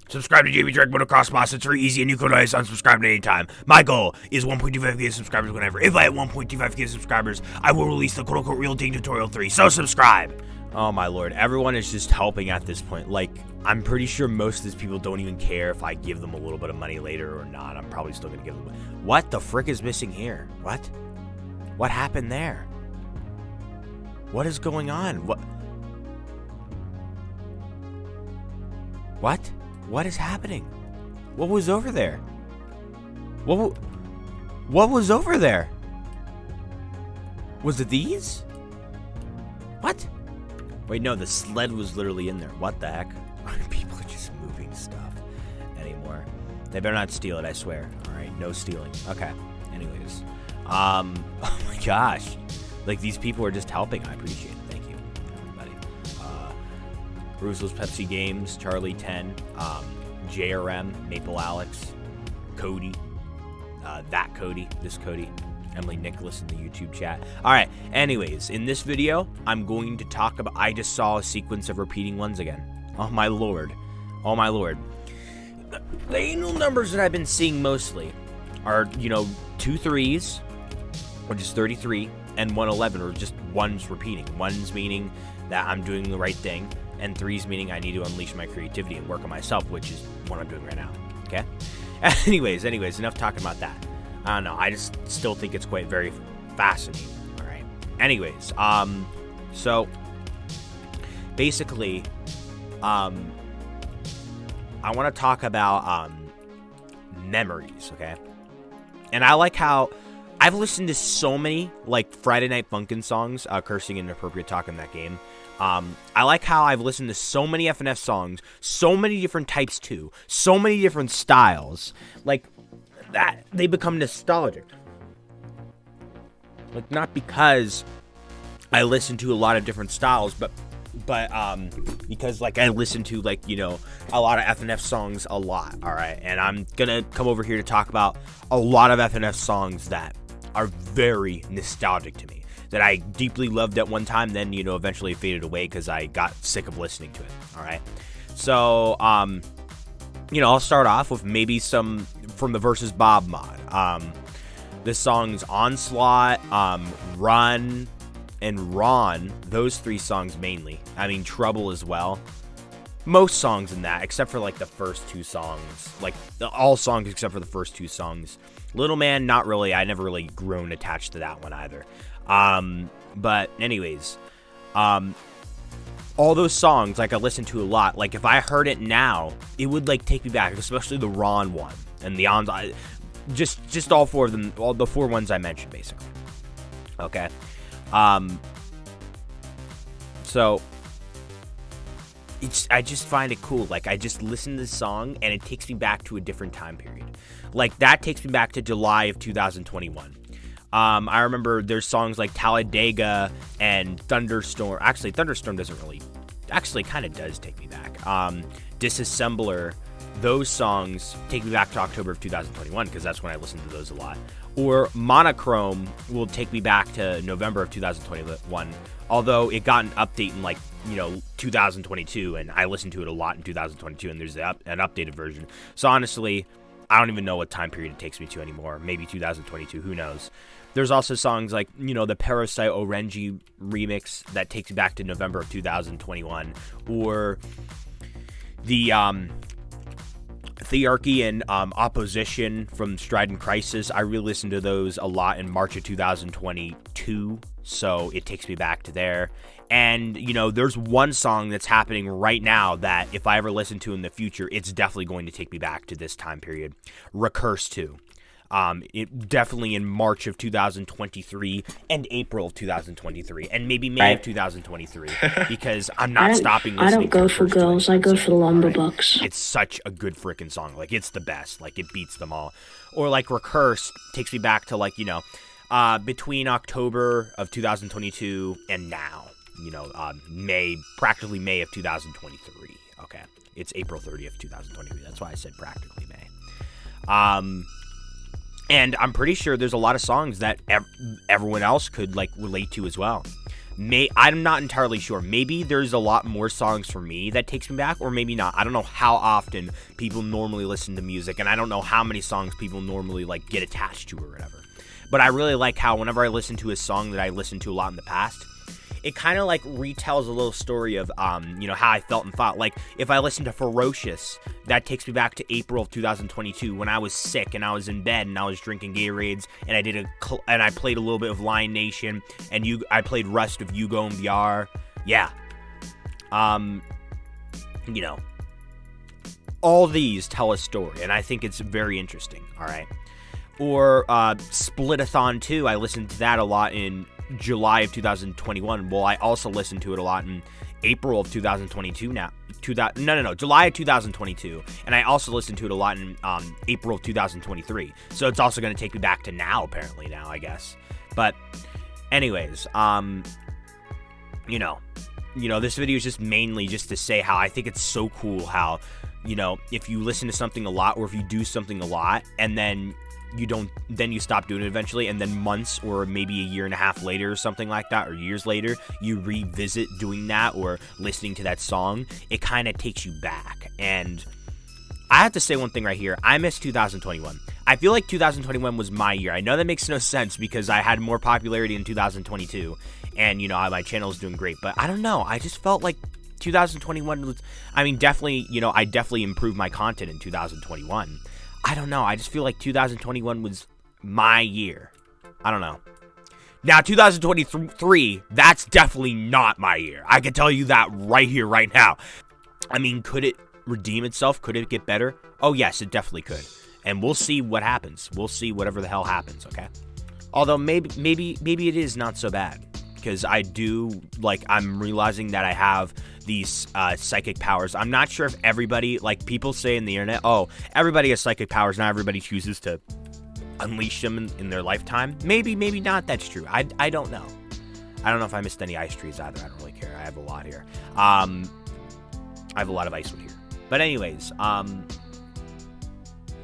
Subscribe to dragmotoxboss. It's very easy and you can always unsubscribe at any time. My goal is 1.25k subscribers whenever. If I hit 1.25k subscribers, I will release the quote-unquote Real Ting Tutorial 3. So subscribe! Oh my lord, everyone is just helping at this point. Like, I'm pretty sure most of these people don't even care if I give them a little bit of money later or not. I'm probably still gonna give them. What the frick is missing here? What? What happened there? What is going on? What? What is happening? What was over there? What was over there? Was it these? What? Wait, no, the sled was literally in there. What the heck? People are just moving stuff anymore. They better not steal it, I swear. Alright, no stealing. Okay. Anyways. Oh my gosh. Like, these people are just helping. I appreciate it. Thank you, everybody. Ruthless Pepsi Games, Charlie 10, JRM, Maple Alex, Cody, that Cody, this Cody, Emily Nicholas in the YouTube chat. Alright, anyways, in this video, I'm going to talk about, I just saw a sequence of repeating ones again. Oh my lord. Oh my lord. The annual numbers that I've been seeing mostly are, you know, 2 3s, which is 33, and 111, or just ones repeating. Ones meaning that I'm doing the right thing, and 3s meaning I need to unleash my creativity and work on myself, which is what I'm doing right now. Okay? Anyways, enough talking about that. I don't know. I just still think it's quite very fascinating. All right. Anyways, so basically, I want to talk about memories. Okay. And I like how I've listened to so many like Friday Night Funkin' songs, cursing and inappropriate talk in that game. I like how I've listened to so many FNF songs, so many different types too, so many different styles, like that they become nostalgic. Like, not because I listen to a lot of different styles, but because like I listen to, like, you know, a lot of FNF songs a lot. All right, and I'm gonna come over here to talk about a lot of FNF songs that are very nostalgic to me, that I deeply loved at one time, then, you know, eventually faded away because I got sick of listening to it. All right, so you know, I'll start off with maybe some from the Versus Bob mod. This song's Onslaught, Run, and Ron. Those 3 songs mainly. I mean, Trouble as well. Most songs in that, except for like the first 2 songs. Like all songs except for the first 2 songs. Little Man, not really. I never really grown attached to that one either. But anyways, all those songs, like, I listen to a lot. Like, if I heard it now, it would like take me back, especially the Ron one and the just all 4 of them, all the 4 ones I mentioned, basically. Okay. So I just find it cool. Like, I just listen to this song and it takes me back to a different time period. Like, that takes me back to July of 2021. I remember there's songs like Talladega and Thunderstorm. Actually, Thunderstorm doesn't really, actually kind of does take me back. Disassembler, those songs take me back to October of 2021 because that's when I listened to those a lot. Or Monochrome will take me back to November of 2021, although it got an update in, like, you know, 2022, and I listened to it a lot in 2022, and there's an updated version. So honestly, I don't even know what time period it takes me to anymore. Maybe 2022, who knows. There's also songs like, you know, the Parasite Orenji remix that takes me back to November of 2021, or the Thearchy and Opposition from Stride and Crisis. I re-listened to those a lot in March of 2022, so it takes me back to there. And, you know, there's one song that's happening right now that if I ever listen to in the future, it's definitely going to take me back to this time period. Recurse 2. It definitely in March of 2023 and April of 2023 and maybe May of 2023 because I'm not stopping listening. I don't go for girls. I go for the lumber bucks. It's such a good freaking song. Like, it's the best. Like, it beats them all. Or like Recurse takes me back to, like, you know, between October of 2022 and now, you know, practically May of 2023. Okay. It's April 30th, 2023. That's why I said practically May. And I'm pretty sure there's a lot of songs that everyone else could, like, relate to as well. I'm not entirely sure. Maybe there's a lot more songs for me that takes me back, or maybe not. I don't know how often people normally listen to music, and I don't know how many songs people normally like get attached to or whatever. But I really like how whenever I listen to a song that I listened to a lot in the past, it kind of like retells a little story of, you know, how I felt and thought. Like, if I listen to Ferocious, that takes me back to April of 2022 when I was sick and I was in bed and I was drinking Gatorades and I played a little bit of Lion Nation and I played Rust of Yugo and VR. Yeah. You know, all these tell a story, and I think it's very interesting. All right. Or Splitathon 2, I listened to that a lot in July of 2021. Well, I also listened to it a lot in April of 2022 now. July of 2022. And I also listened to it a lot in April of 2023. So it's also going to take me back to now, apparently now, I guess. But anyways, you know, this video is just mainly just to say how I think it's so cool how, you know, if you listen to something a lot, or if you do something a lot and then you stop doing it eventually, and then months or maybe a year and a half later or something like that, or years later, you revisit doing that or listening to that song, it kind of takes you back. And I have to say one thing right here. I miss 2021. I feel like 2021 was my year. I know that makes no sense because I had more popularity in 2022 and, you know, my channel is doing great, but I don't know. I just felt like 2021 was, I mean, definitely, you know, I definitely improved my content in 2021. I don't know. I just feel like 2021 was my year. I don't know. Now, 2023, that's definitely not my year. I can tell you that right here, right now. I mean, could it redeem itself? Could it get better? Oh, yes, it definitely could. And we'll see what happens. We'll see whatever the hell happens, okay? Although maybe it is not so bad. Because I do, like, I'm realizing that I have these psychic powers. I'm not sure if everybody, like, people say in the internet, oh, everybody has psychic powers, not everybody chooses to unleash them in their lifetime. Maybe not, that's true. I don't know. I don't know if I missed any ice trees either. I don't really care. I have a lot here. I have a lot of icewood here. But anyways,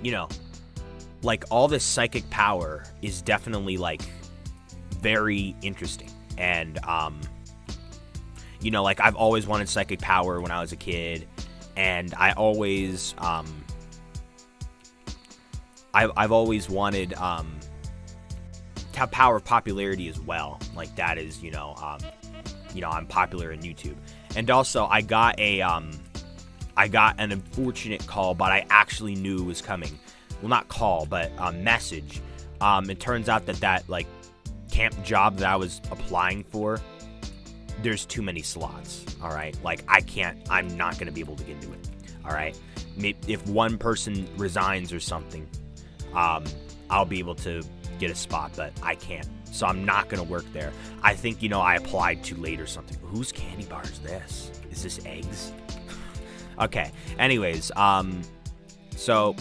you know, like, all this psychic power is definitely, like, very interesting. And, you know, like, I've always wanted psychic power when I was a kid, and I always, I've always wanted, to have power of popularity as well. Like, that is, you know, I'm popular in YouTube. And also, I got an unfortunate call, but I actually knew it was coming. Well, not call, but a message. It turns out that, like, camp job that I was applying for, there's too many slots. All right, like, I'm not gonna be able to get into it. All right, if one person resigns or something, I'll be able to get a spot, but I can't, so I'm not gonna work there. I think, you know, I applied too late or something. Whose candy bar is this? Is this eggs? Okay, anyways, so,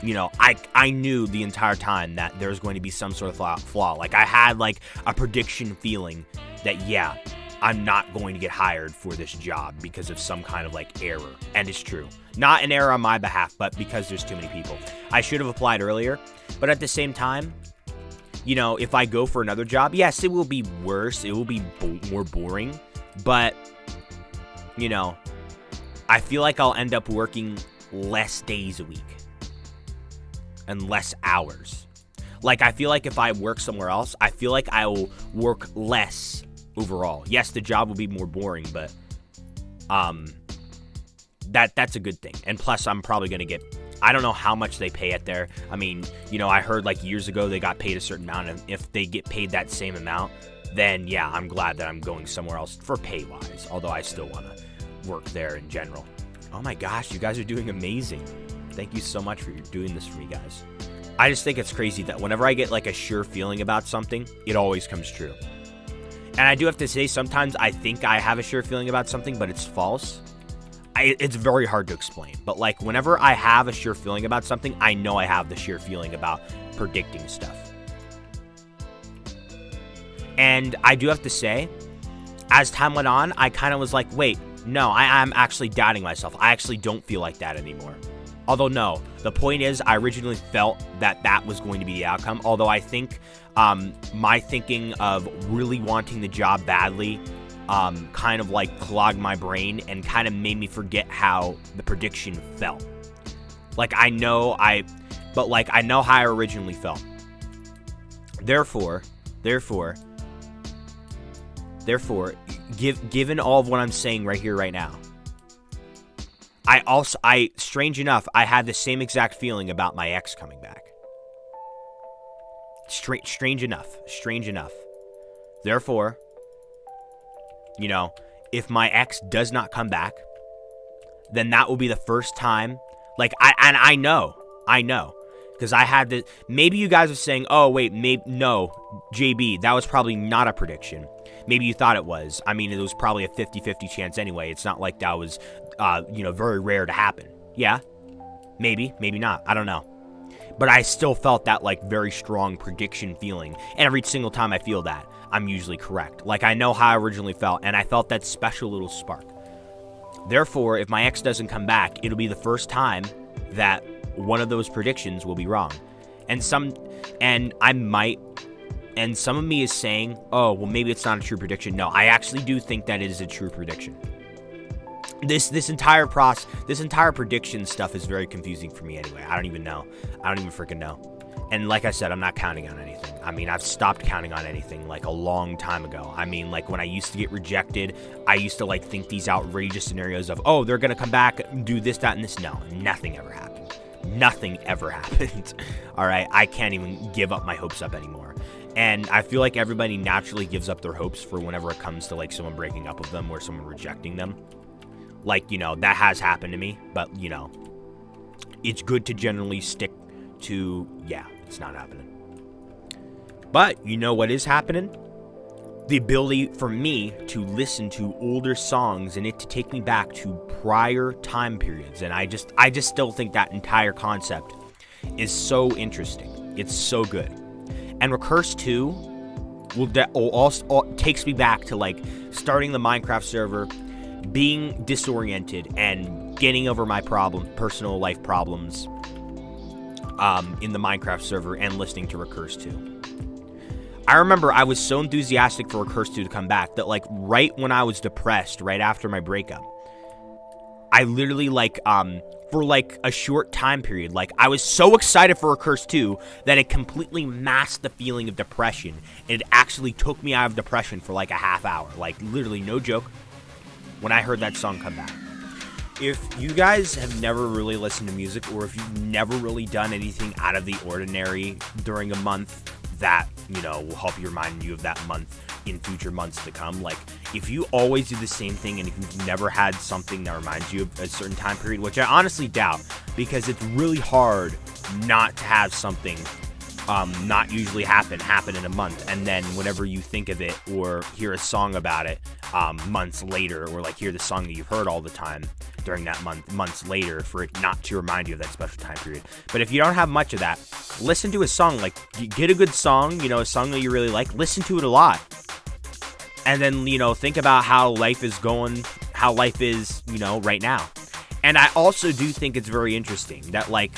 you know, I knew the entire time that there was going to be some sort of flaw. Like, I had, like, a prediction feeling that, yeah, I'm not going to get hired for this job because of some kind of, like, error. And it's true. Not an error on my behalf, but because there's too many people. I should have applied earlier, but at the same time, you know, if I go for another job, yes, it will be worse. It will be more boring. But, you know, I feel like I'll end up working less days a week and less hours. Like, I feel like if I work somewhere else, I feel like I will work less overall. Yes, the job will be more boring, but that's a good thing. And plus, I'm probably going to get, I don't know how much they pay it there. I mean, you know, I heard, like, years ago they got paid a certain amount, and if they get paid that same amount, then yeah, I'm glad that I'm going somewhere else for pay-wise, although I still want to work there in general. Oh my gosh, you guys are doing amazing. Thank you so much for doing this for me, guys. I just think it's crazy that whenever I get, like, a sure feeling about something, it always comes true. And I do have to say, sometimes I think I have a sure feeling about something, but it's false. It's very hard to explain. But, like, whenever I have a sure feeling about something, I know I have the sure feeling about predicting stuff. And I do have to say, as time went on, I kind of was like, wait, no, I'm actually doubting myself. I actually don't feel like that anymore. Although, no. The point is, I originally felt that that was going to be the outcome. Although I think my thinking of really wanting the job badly kind of like clogged my brain and kind of made me forget how the prediction felt. Like, I know how I originally felt. Therefore, given all of what I'm saying right here, right now, strange enough, I had the same exact feeling about my ex coming back. Strange enough. Therefore, you know, if my ex does not come back, then that will be the first time. Like, I know, because I had the. Maybe you guys are saying, oh wait, no, JB, that was probably not a prediction. Maybe you thought it was. I mean, it was probably a 50-50 chance anyway. It's not like that was, very rare to happen. Yeah, maybe not. I don't know. But I still felt that, like, very strong prediction feeling. And every single time I feel that, I'm usually correct. Like, I know how I originally felt, and I felt that special little spark. Therefore, if my ex doesn't come back, it'll be the first time that one of those predictions will be wrong. And some of me is saying, oh, well, maybe it's not a true prediction. No, I actually do think that it is a true prediction. This entire prediction stuff is very confusing for me anyway. I don't even freaking know. And like I said, I'm not counting on anything. I mean, I've stopped counting on anything like a long time ago. I mean, like when I used to get rejected, I used to like think these outrageous scenarios of, oh, they're going to come back, do this, that, and this. No, nothing ever happened. All right. I can't even give up my hopes up anymore. And I feel like everybody naturally gives up their hopes for whenever it comes to like someone breaking up with them or someone rejecting them. Like, that has happened to me, but it's good to generally stick to, yeah, it's not happening. But you know what is happening? The ability for me to listen to older songs and it to take me back to prior time periods. And I just still think that entire concept is so interesting. It's so good. And Recurse 2 also takes me back to like starting the Minecraft server, being disoriented and getting over my personal life problems in the Minecraft server and listening to Recurse 2. I remember I was so enthusiastic for Recurse 2 to come back that like right when I was depressed, right after my breakup, I literally like for like a short time period, like I was so excited for Recurse 2 that it completely masked the feeling of depression, and it actually took me out of depression for like a half hour. Like literally, no joke, when I heard that song come back. If you guys have never really listened to music, or if you've never really done anything out of the ordinary during a month that, will help you remind you of that month in future months to come, like if you always do the same thing and if you've never had something that reminds you of a certain time period, which I honestly doubt, because it's really hard not to have something not usually happen in a month, and then whenever you think of it or hear a song about it months later, or like hear the song that you've heard all the time during that months later, for it not to remind you of that special time period. But if you don't have much of that, listen to a song, like get a good song, a song that you really like, listen to it a lot, and then think about how life is right now. And I also do think it's very interesting that like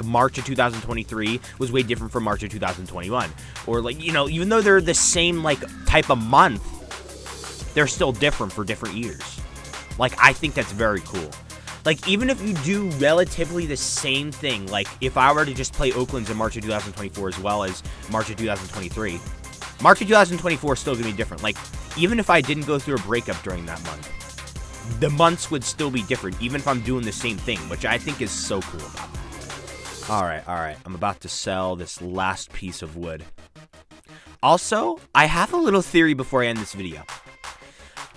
March of 2023 was way different from March of 2021. Or like, even though they're the same like type of month, they're still different for different years. Like, I think that's very cool. Like, even if you do relatively the same thing, like if I were to just play Oaklands in March of 2024 as well as March of 2023, March of 2024 is still going to be different. Like, even if I didn't go through a breakup during that month, the months would still be different, even if I'm doing the same thing, which I think is so cool about that. All right. I'm about to sell this last piece of wood. Also, I have a little theory before I end this video.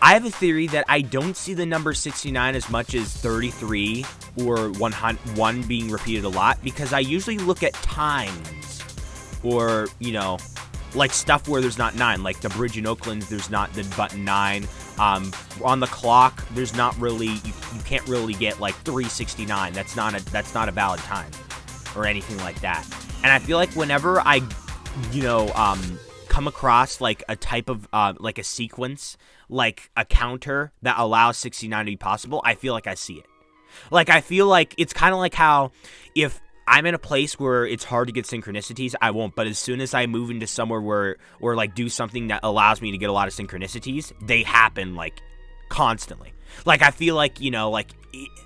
I have a theory that I don't see the number 69 as much as 33 or 1 being repeated a lot, because I usually look at times or, like stuff where there's not 9, like the bridge in Oakland, there's not the button 9. On the clock, there's not really, you can't really get like 369. That's not a valid time or anything like that. And I feel like whenever I, come across like a type of, like a sequence, like a counter that allows 69 to be possible, I feel like I see it. Like, I feel like it's kind of like how if I'm in a place where it's hard to get synchronicities, I won't. But as soon as I move into somewhere where, or like do something that allows me to get a lot of synchronicities, they happen like constantly. Like, I feel like, you know, like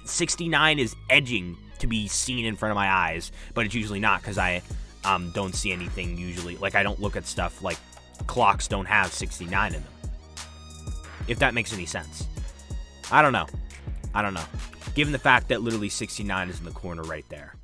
69 is edging to be seen in front of my eyes, but it's usually not because I don't see anything usually. Like, I don't look at stuff like clocks don't have 69 in them. If that makes any sense. I don't know. Given the fact that literally 69 is in the corner right there.